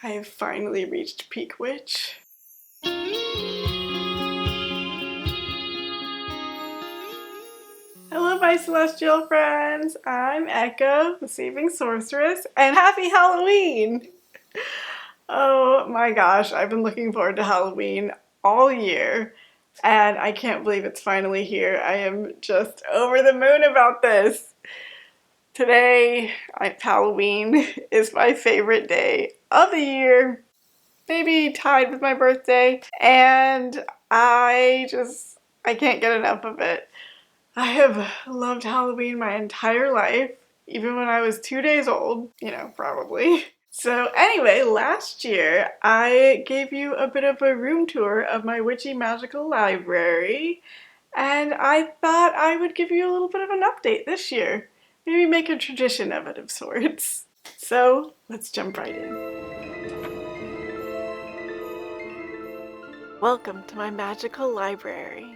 I have finally reached peak witch. Hello my celestial friends, I'm Echo, the Saving Sorceress, and happy Halloween! Oh my gosh, I've been looking forward to Halloween all year, and I can't believe it's finally here. I am just over the moon about this. Today, Halloween is my favorite day of the year, maybe tied with my birthday, and I can't get enough of it. I have loved Halloween my entire life, even when I was 2 days old, probably. So anyway, last year I gave you a bit of a room tour of my witchy magical library, and I thought I would give you a little bit of an update this year. Maybe make a tradition of it of sorts. So let's jump right in. Welcome to my magical library.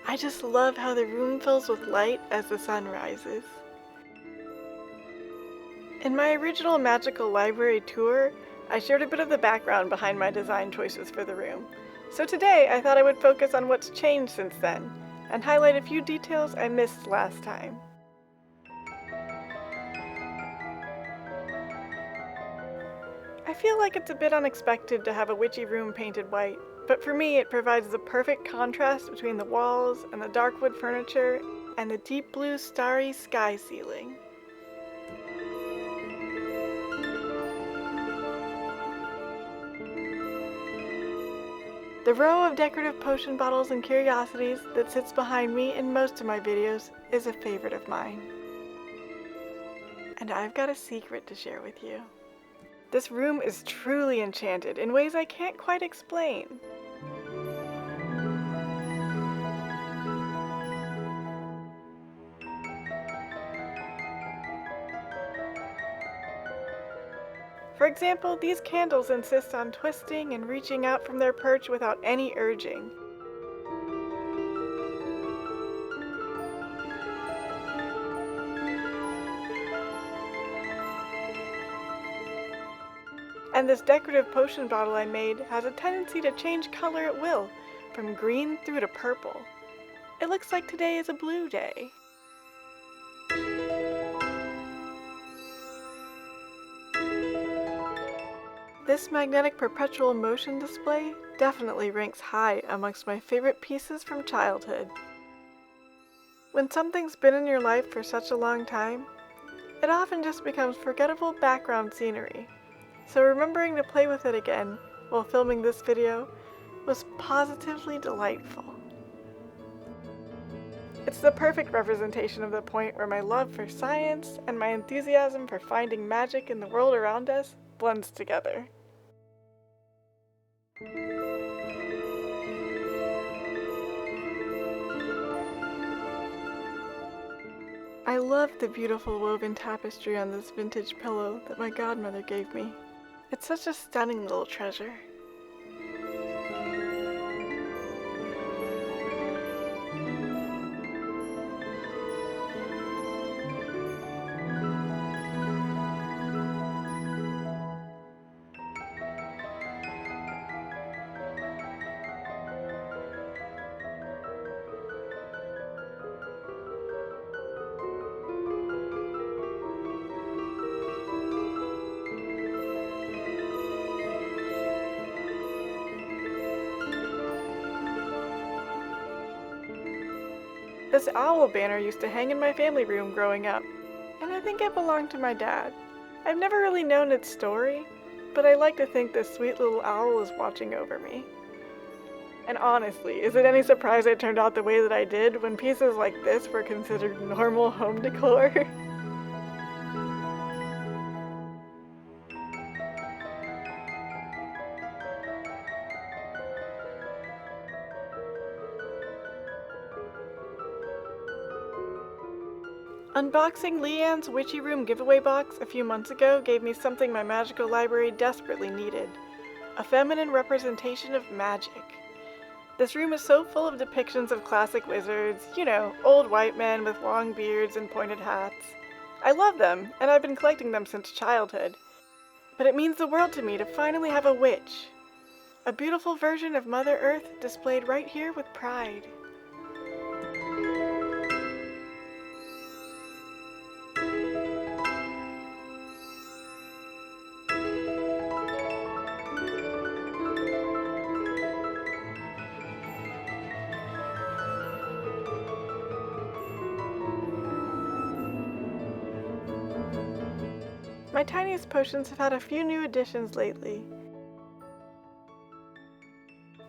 I just love how the room fills with light as the sun rises. In my original magical library tour, I shared a bit of the background behind my design choices for the room. So today I thought I would focus on what's changed since then, and highlight a few details I missed last time. I feel like it's a bit unexpected to have a witchy room painted white, but for me it provides the perfect contrast between the walls and the dark wood furniture and the deep blue starry sky ceiling. The row of decorative potion bottles and curiosities that sits behind me in most of my videos is a favorite of mine. And I've got a secret to share with you. This room is truly enchanted in ways I can't quite explain. For example, these candles insist on twisting and reaching out from their perch without any urging. And this decorative potion bottle I made has a tendency to change color at will, from green through to purple. It looks like today is a blue day. This magnetic perpetual motion display definitely ranks high amongst my favorite pieces from childhood. When something's been in your life for such a long time, it often just becomes forgettable background scenery. So remembering to play with it again while filming this video was positively delightful. It's the perfect representation of the point where my love for science and my enthusiasm for finding magic in the world around us blends together. I love the beautiful woven tapestry on this vintage pillow that my godmother gave me. It's such a stunning little treasure. This owl banner used to hang in my family room growing up, and I think it belonged to my dad. I've never really known its story, but I like to think this sweet little owl is watching over me. And honestly, is it any surprise I turned out the way that I did when pieces like this were considered normal home decor? Unboxing Leanne's Witchy Room giveaway box a few months ago gave me something my magical library desperately needed: a feminine representation of magic. This room is so full of depictions of classic wizards, old white men with long beards and pointed hats. I love them, and I've been collecting them since childhood. But it means the world to me to finally have a witch. A beautiful version of Mother Earth displayed right here with pride. My tiniest potions have had a few new additions lately,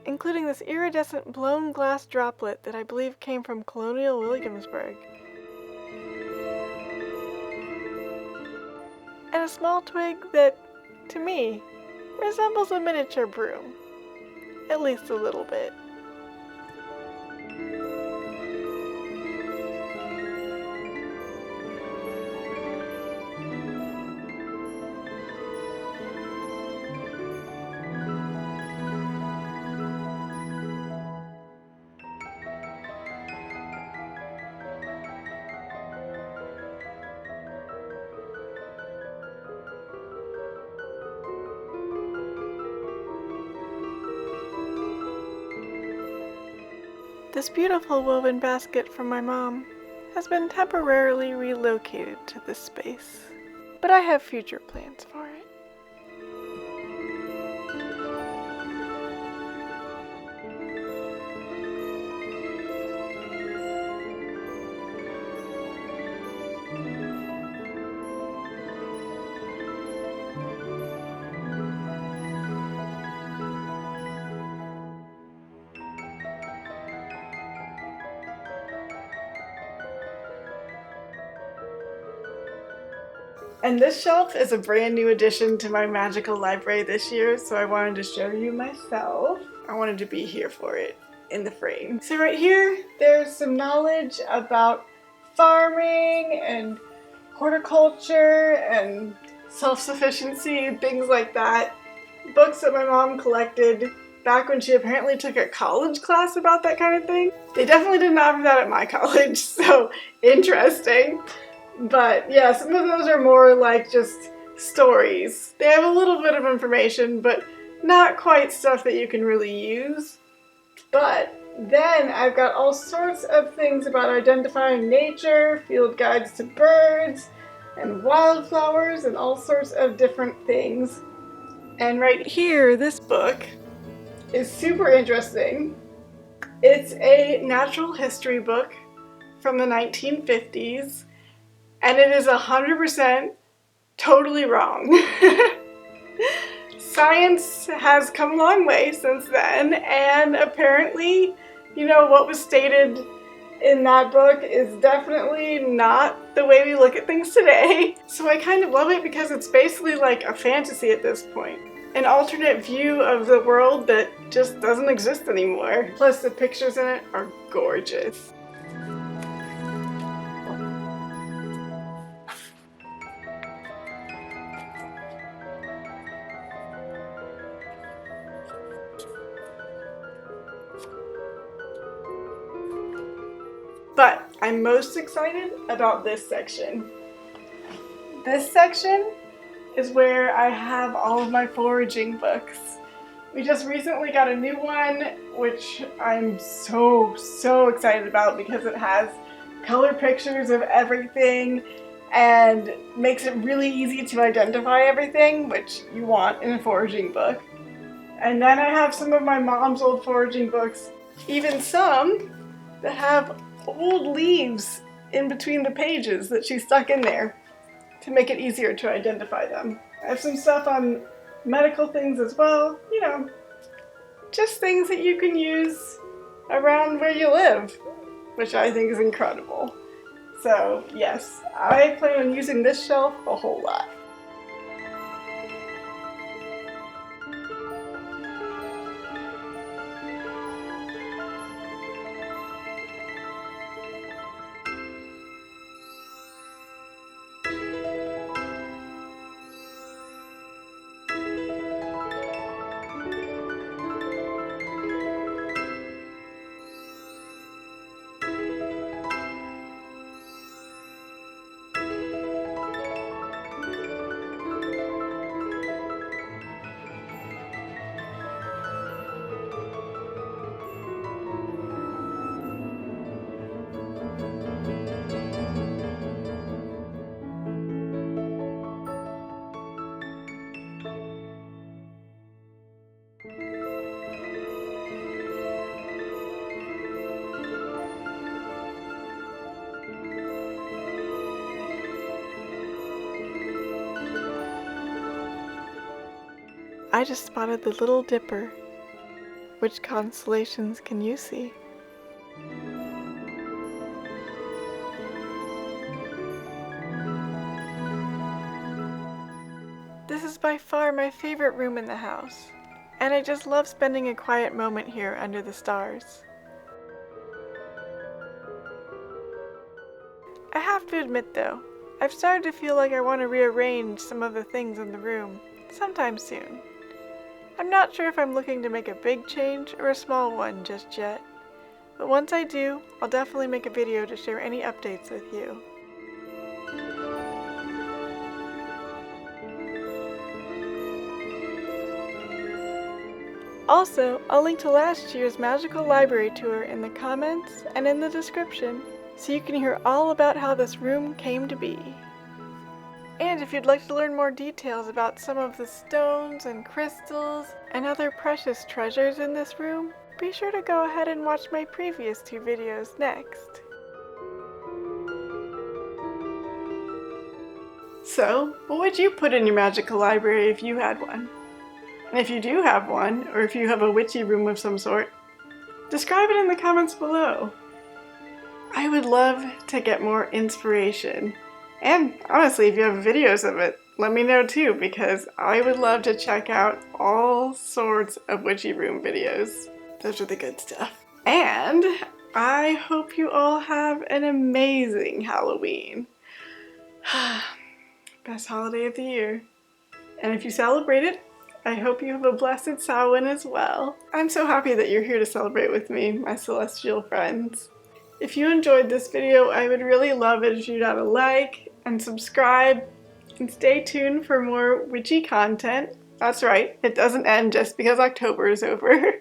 including this iridescent blown glass droplet that I believe came from Colonial Williamsburg, and a small twig that, to me, resembles a miniature broom, at least a little bit. This beautiful woven basket from my mom has been temporarily relocated to this space, but I have future plans for it. And this shelf is a brand new addition to my magical library this year, so I wanted to show you myself. I wanted to be here for it in the frame. So right here, there's some knowledge about farming and horticulture and self-sufficiency and things like that. Books that my mom collected back when she apparently took a college class about that kind of thing. They definitely didn't offer that at my college, so interesting. But yeah, some of those are more like just stories. They have a little bit of information, but not quite stuff that you can really use. But then I've got all sorts of things about identifying nature, field guides to birds, and wildflowers, and all sorts of different things. And right here, this book is super interesting. It's a natural history book from the 1950s. And it is 100% totally wrong. Science has come a long way since then, and apparently, you know, what was stated in that book is definitely not the way we look at things today. So I kind of love it because it's basically like a fantasy at this point. An alternate view of the world that just doesn't exist anymore. Plus the pictures in it are gorgeous. But I'm most excited about this section. This section is where I have all of my foraging books. We just recently got a new one, which I'm so excited about because it has color pictures of everything and makes it really easy to identify everything, which you want in a foraging book. And then I have some of my mom's old foraging books, even some that have old leaves in between the pages that she stuck in there to make it easier to identify them. I have some stuff on medical things as well, you know, just things that you can use around where you live, which I think is incredible. So yes, I plan on using this shelf a whole lot. I just spotted the Little Dipper. Which constellations can you see? This is by far my favorite room in the house, and I just love spending a quiet moment here under the stars. I have to admit though, I've started to feel like I want to rearrange some of the things in the room sometime soon. I'm not sure if I'm looking to make a big change or a small one just yet, but once I do, I'll definitely make a video to share any updates with you. Also, I'll link to last year's magical library tour in the comments and in the description, so you can hear all about how this room came to be. And if you'd like to learn more details about some of the stones and crystals and other precious treasures in this room, be sure to go ahead and watch my previous 2 videos next. So, what would you put in your magical library if you had one? And if you do have one, or if you have a witchy room of some sort, describe it in the comments below. I would love to get more inspiration. And honestly, if you have videos of it, let me know too, because I would love to check out all sorts of witchy room videos. Those are the good stuff. And I hope you all have an amazing Halloween. Best holiday of the year. And if you celebrate it, I hope you have a blessed Samhain as well. I'm so happy that you're here to celebrate with me, my celestial friends. If you enjoyed this video, I would really love it if you'd add a like and subscribe, and stay tuned for more witchy content. That's right, it doesn't end just because October is over.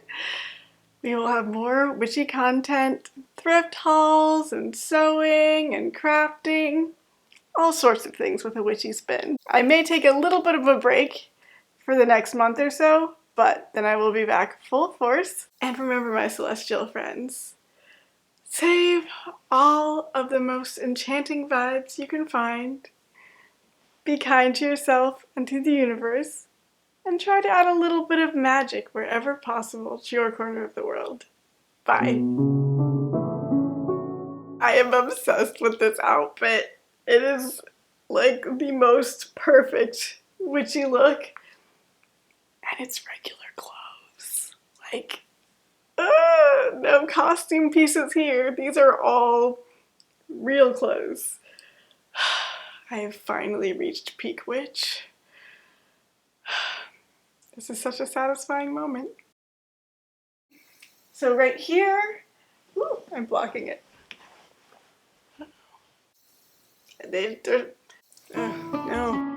We will have more witchy content, thrift hauls, and sewing, and crafting. All sorts of things with a witchy spin. I may take a little bit of a break for the next month or so, but then I will be back full force. And remember, my celestial friends, save all of the most enchanting vibes you can find. Be kind to yourself and to the universe, and try to add a little bit of magic wherever possible to your corner of the world. Bye. I am obsessed with this outfit. It is like the most perfect witchy look. And it's regular clothes. Like, no costume pieces here. These are all real clothes. I have finally reached peak witch. This is such a satisfying moment. So right here, ooh, I'm blocking it. No.